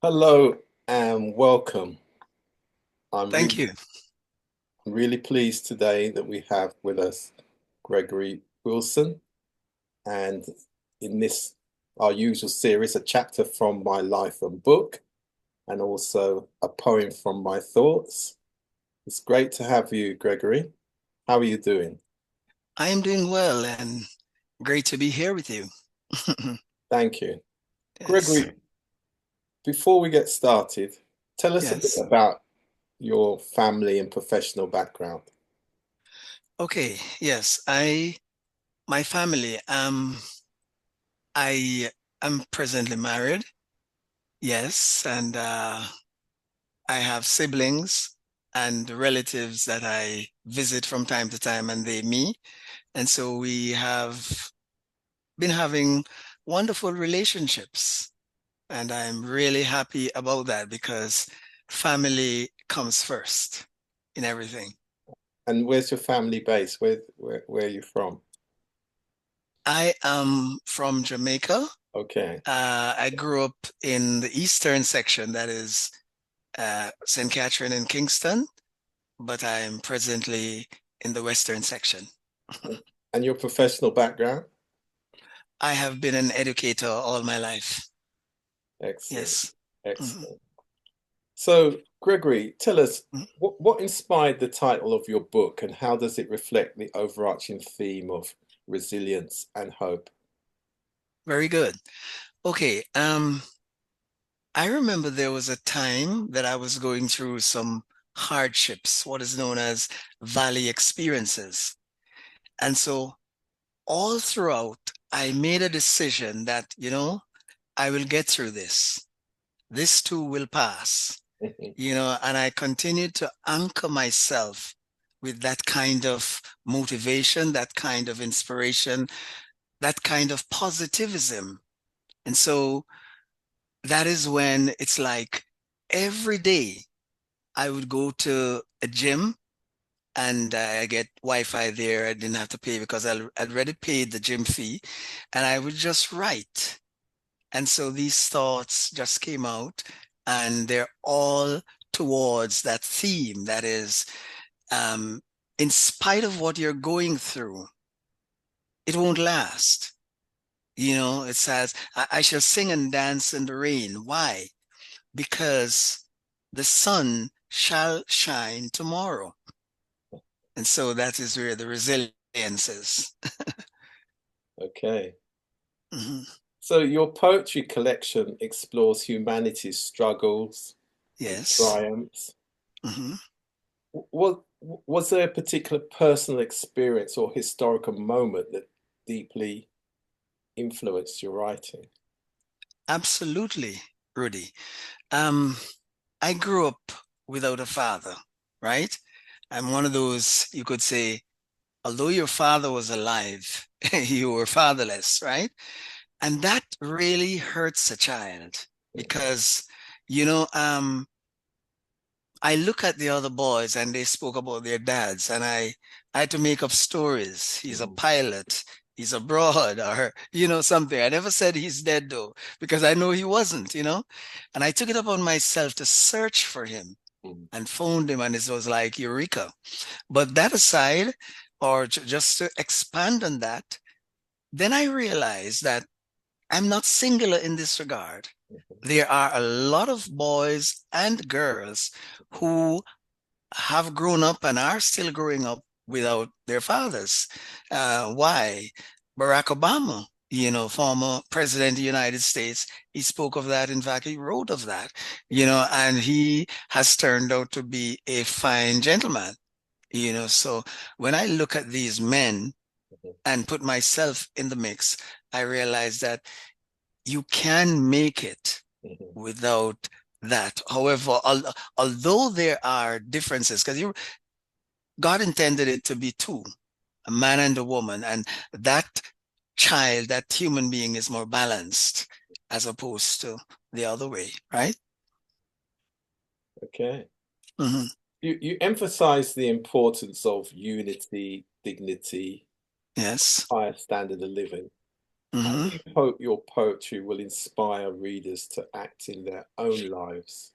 Hello and welcome. I'm Thank really, you. really pleased today that we have with us Gregory Wilson, and in this, our usual series, a chapter from my life and book, and also a poem from my thoughts. It's great to have you, Gregory. How are you doing? I am doing well and great to be here with you. Thank you. Yes. Gregory, before we get started, tell us a bit Yes. about your family and professional background. Okay. Yes. My family, I am presently married. Yes. And I have siblings and relatives that I visit from time to time and they me. And so we have been having wonderful relationships. And I'm really happy about that because family comes first in everything. And where's your family base? Where are you from? I am from Jamaica. Okay. I grew up in the eastern section, that is St. Catherine and Kingston, but I am presently in the western section. And your professional background? I have been an educator all my life. Excellent. Yes. Mhm. Excellent. So, Gregory, tell us Mhm. what inspired the title of your book and how does it reflect the overarching theme of resilience and hope? Very good. Okay. I remember there was a time that I was going through some hardships, what is known as valley experiences. And so all throughout, I made a decision that, I will get through this. This too will pass, and I continued to anchor myself with that kind of motivation, that kind of inspiration, that kind of positivism. And so that is when it's like every day I would go to a gym and I get Wi-Fi there. I didn't have to pay because I'd already paid the gym fee and I would just write. And so these thoughts just came out and they're all towards that theme that is, um, in spite of what you're going through, it won't last. It says, I shall sing and dance in the rain. Why? Because the sun shall shine tomorrow. And so that is where the resilience is. Okay. Mhm. So, your poetry collection explores humanity's struggles and Yes. triumphs. Mhm. What was there a particular personal experience or historical moment that deeply influenced your writing? Absolutely, Rudy. Um, I grew up without a father, right? I'm one of those, you could say, although your father was alive, you were fatherless, right? And that really hurts a child because, you know, um, I look at the other boys and they spoke about their dads, and I had to make up stories. He's a Mhm. pilot, he's abroad, or, something. I never said he's dead though, because I know he wasn't. And I took it upon myself to search for him Mhm. and found him, and it was like Eureka. But that aside, or just to expand on that, then I realized that I'm not singular in this regard. There are a lot of boys and girls who have grown up and are still growing up without their fathers. Why? Barack Obama, former president of the United States, he spoke of that. In fact, he wrote of that, and he has turned out to be a fine gentleman. So when I look at these men and put myself in the mix, I realize that you can make it Mhm. without that. However, although there are differences, because God intended it to be two, a man and a woman, and that child, that human being is more balanced as opposed to the other way, right? Okay. Hmm. You emphasize the importance of unity, dignity, Yes. higher standard of living. How Hmm. do you hope your poetry will inspire readers to act in their own lives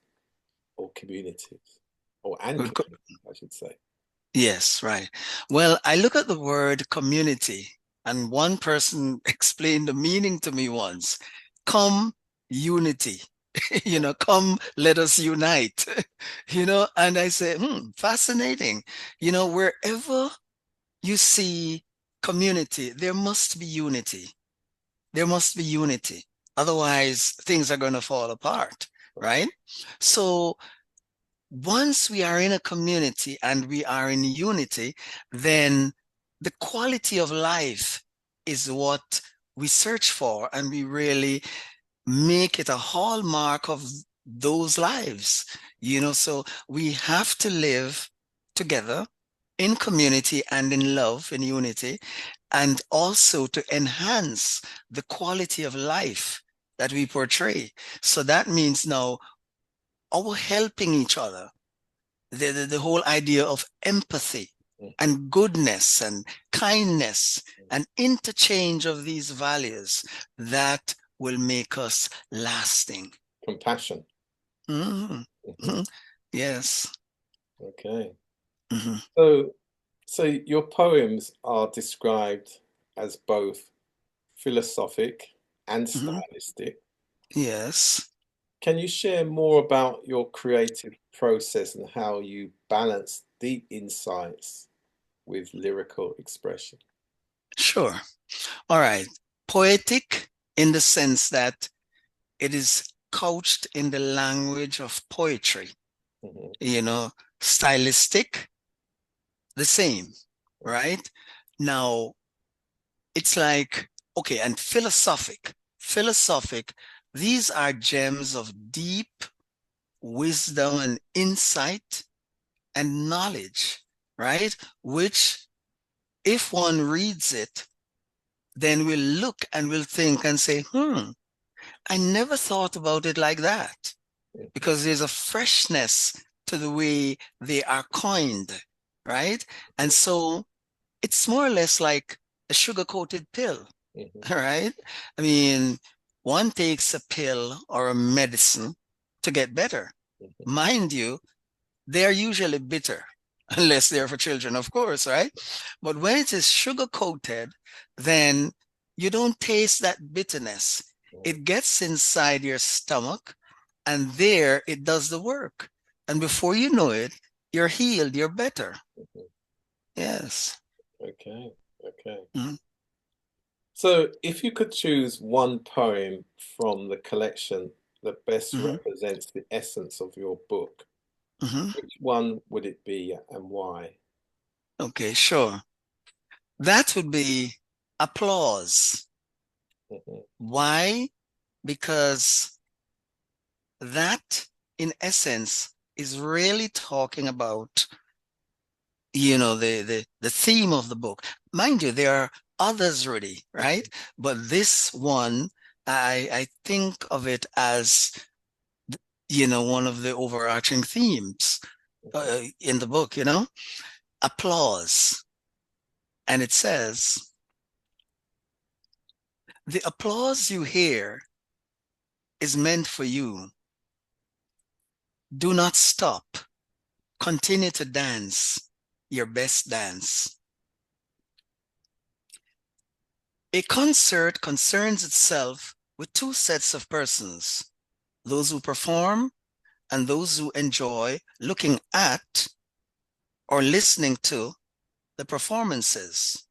or communities, and communities, I should say? Yes, right. Well, I look at the word community, and one person explained the meaning to me once. Come unity. Come, let us unite. And I say, fascinating. Wherever you see community, there must be unity. There must be unity. Otherwise, things are going to fall apart, right? So once we are in a community and we are in unity, then the quality of life is what we search for, and we really make it a hallmark of those lives. So we have to live together in community and in love, in unity, and also to enhance the quality of life that we portray. So that means now our helping each other, the whole idea of empathy Mhm. and goodness and kindness and interchange of these values that will make us lasting. Compassion. Mhm. Mhm. Mhm. Yes. Okay. Mhm. So, so your poems are described as both philosophic and Mhm. stylistic. Yes. Can you share more about your creative process and how you balance deep insights with lyrical expression? Sure. All right. Poetic in the sense that it is couched in the language of poetry, Mhm. you know, stylistic, the same, right? Now, it's like, okay, and philosophic, these are gems of deep wisdom and insight and knowledge, right? Which, if one reads it, then will look and will think and say, I never thought about it like that, Mhm. because there's a freshness to the way they are coined, right? And so it's more or less like a sugar-coated pill. Mhm. All right. I mean, one takes a pill or a medicine to get better. Mhm. Mind you, they're usually bitter, unless they're for children, of course, right? But when it is sugar coated, then you don't taste that bitterness. Mhm. It gets inside your stomach, and there it does the work. And before you know it, you're healed, you're better. Mhm. Yes. Okay, okay. Mhm. So, if you could choose one poem from the collection that best Mhm. represents the essence of your book, Mhm. which one would it be and why? Okay, sure. That would be applause. Mhm. Why? Because that, in essence, is really talking about, the theme of the book. Mind you, there are others really, right? But this one, I think of it as, one of the overarching themes Mhm. in the book, applause. And it says, the applause you hear is meant for you. Do not stop. Continue to dance your best dance. A concert concerns itself with two sets of persons, those who perform and those who enjoy looking at or listening to the performances.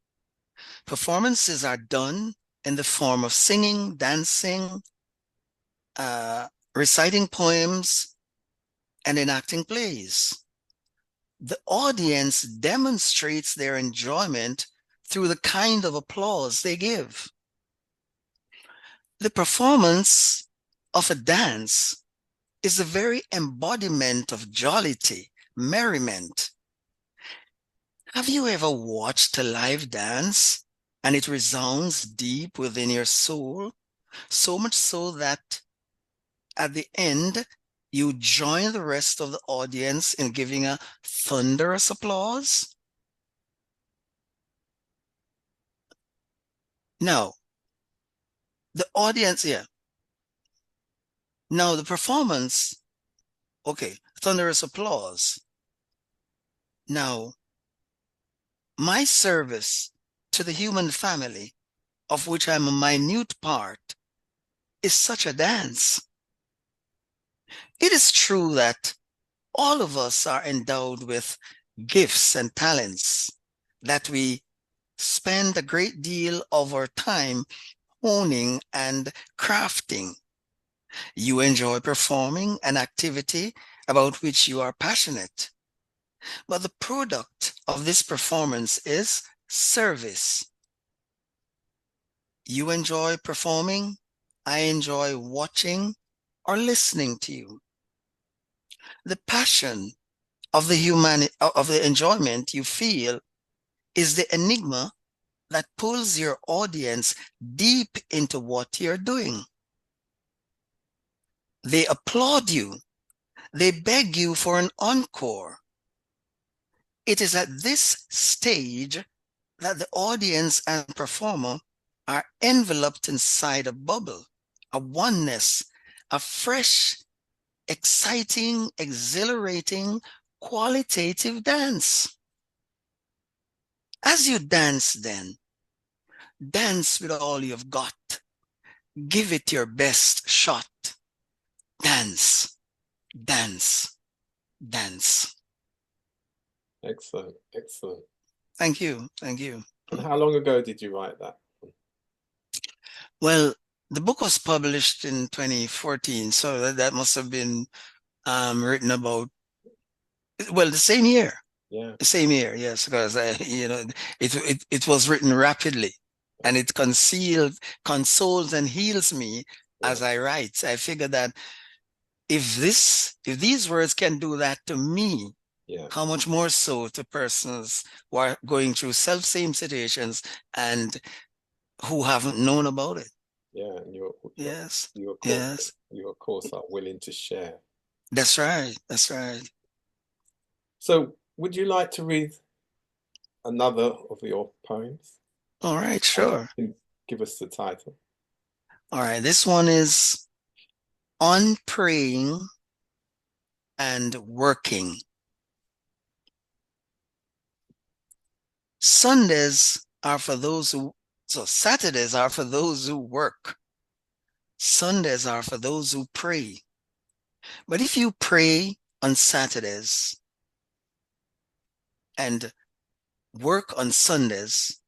Performances are done in the form of singing, dancing, uh, reciting poems, and enacting plays. The audience demonstrates their enjoyment through the kind of applause they give. The performance of a dance is the very embodiment of jollity, merriment. Have you ever watched a live dance and it resounds deep within your soul? So much so that at the end, you join the rest of the audience in giving a thunderous applause? Now, The audience, yeah. Now the performance, okay, thunderous applause. Now, my service to the human family, of which I'm a minute part, is such a dance. It is true that all of us are endowed with gifts and talents that we spend a great deal of our time honing and crafting. You enjoy performing an activity about which you are passionate, but the product of this performance is service. You enjoy performing, I enjoy watching or listening to you. The passion of the enjoyment you feel is the enigma that pulls your audience deep into what you're doing. They applaud you. They beg you for an encore. It is at this stage that the audience and performer are enveloped inside a bubble, a oneness, a fresh, exciting, exhilarating, qualitative dance. As you dance then, dance with all you've got. Give it your best shot. Dance, dance, dance. Excellent, excellent. Thank you, thank you. And how long ago did you write that? Well, the book was published in 2014, so that must have been written about, well, the same year. Yeah. The same year, yes, because it was written rapidly, and it consoles and heals me Yeah. as I write. I figure that if these words can do that to me, Yeah. how much more so to persons who are going through self-same situations and who haven't known about it. Yeah. And Yes, you of course yes, you of course are willing to share. that's right, that's right. So would you like to read another of your poems? All right, And sure. you can give us the title. All right, this one is On Praying and Working. Sundays are for those who, so Saturdays are for those who work. Sundays are for those who pray. But if you pray on Saturdays and work on Sundays,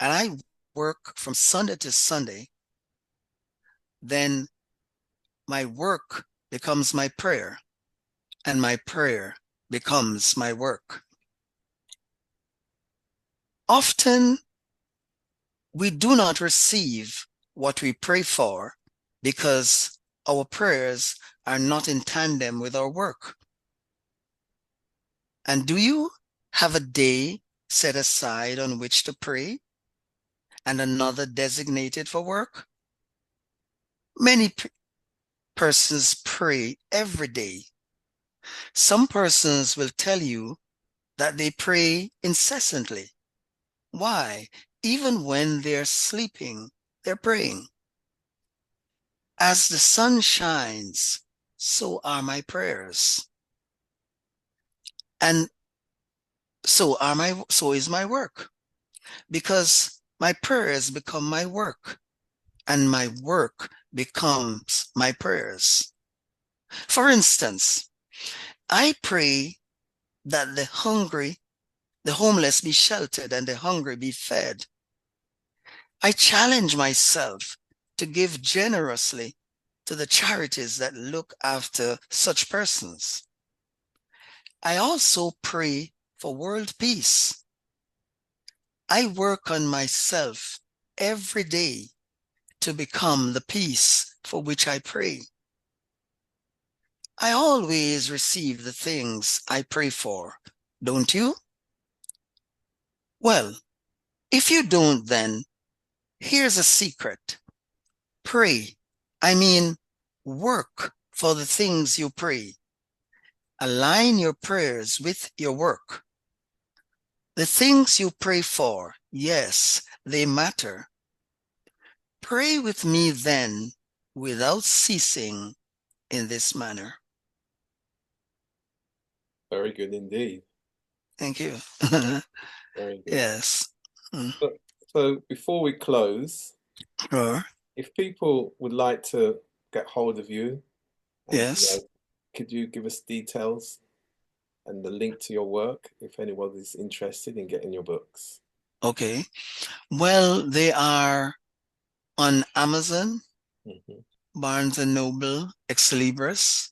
and I work from Sunday to Sunday, then my work becomes my prayer, and my prayer becomes my work. Often we do not receive what we pray for because our prayers are not in tandem with our work. And do you have a day set aside on which to pray and another designated for work? Many persons pray every day. Some persons will tell you that they pray incessantly. Why? Even when they're sleeping, they're praying. As the sun shines, so are my prayers. And so is my work. Because my prayers become my work, and my work becomes my prayers. For instance, I pray that the homeless be sheltered and the hungry be fed. I challenge myself to give generously to the charities that look after such persons. I also pray for world peace. I work on myself every day to become the peace for which I pray. I always receive the things I pray for, don't you? Well, if you don't, then here's a secret. Pray. I mean, work for the things you pray. Align your prayers with your work. The things you pray for, yes, they matter. Pray with me then without ceasing in this manner. Very good indeed. Thank you. Very good. Yes. Mm, So, so before we close, sure. if people would like to get hold of you and Yes. could you give us details and the link to your work if anyone is interested in getting your books? Okay. Well, they are on Amazon, Hmm. Barnes and Noble, Ex Libris,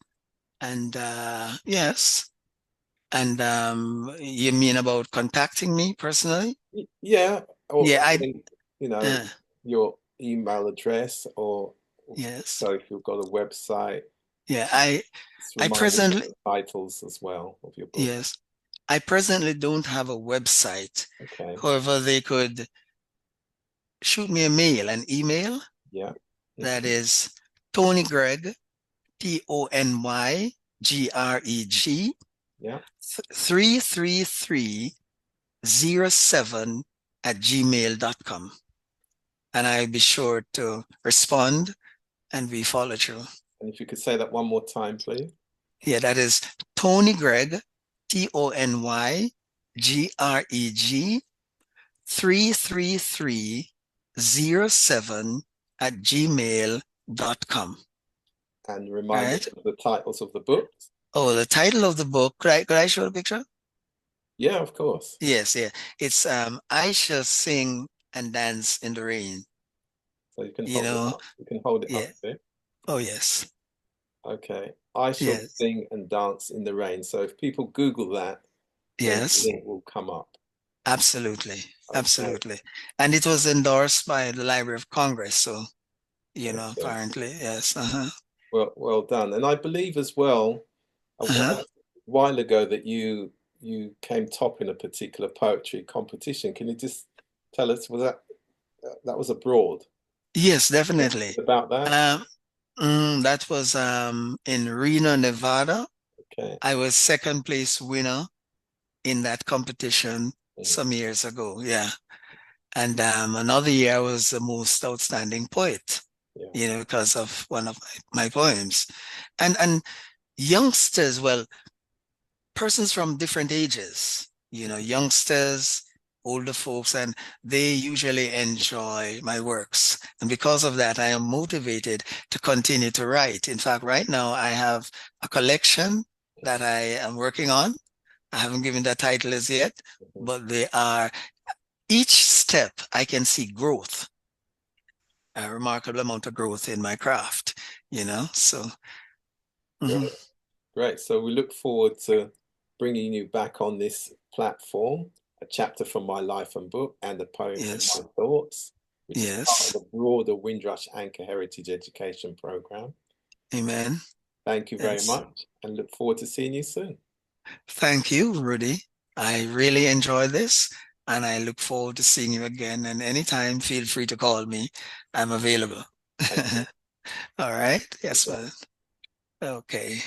and yes. And you mean about contacting me personally? Yeah, or Yeah, I I mean, you know, uh, your email address, or yes. so if you've got a website, Yeah, I just I remind us of presently the titles as well of your book. yes. I presently don't have a website. Okay. However, they could shoot me a mail, an email Yeah. that Hmm. is Tony Greg, TonyGreg, Yeah. 33307 at gmail.com. And I'll be sure to respond and we follow through. And if you could say that one more time, please. Yeah, that is Tony Greg, TonyGreg, 33307 at gmail.com. And remind us Right? of the titles of the books. Oh, the title of the book, could I show the picture? Yeah, of course. Yes, yeah. It's I Shall Sing and Dance in the Rain. So you can You hold it know, up. You can hold it yeah. up a bit. Oh, yes. Okay. I shall Yes. sing and dance in the rain. So if people Google that, then the Yes. link will come up. Absolutely. Okay. Absolutely. And it was endorsed by the Library of Congress. So, Excellent. apparently, yes. Uh-huh. Well done. And I believe as well a Uh-huh. while ago that you came top in a particular poetry competition. Can you just tell us, was that was abroad? Yes, definitely. About that? Um, that was in Reno, Nevada. Okay. I was second place winner in that competition Mm, some years ago. Yeah. And another year I was the most outstanding poet, yeah. because of one of my poems. And youngsters, well, persons from different ages, youngsters, older folks, and they usually enjoy my works. And because of that, I am motivated to continue to write. In fact, right now I have a collection that I am working on. I haven't given that title as yet, Mhm. but they are each step I can see growth, a remarkable amount of growth in my craft. So mhm. Great. Great. So we look forward to bringing you back on this platform, a chapter from my life and book, and a poem from my Yes, thoughts, which is part of yes, the broader Windrush Anchor Heritage Education Program. amen. Thank you very Yes. much and look forward to seeing you soon. Thank you, Rudy. I really enjoyed this and I look forward to seeing you again. And anytime, feel free to call me. I'm available. Thank you. All right. Yes, Goodbye. man. Okay.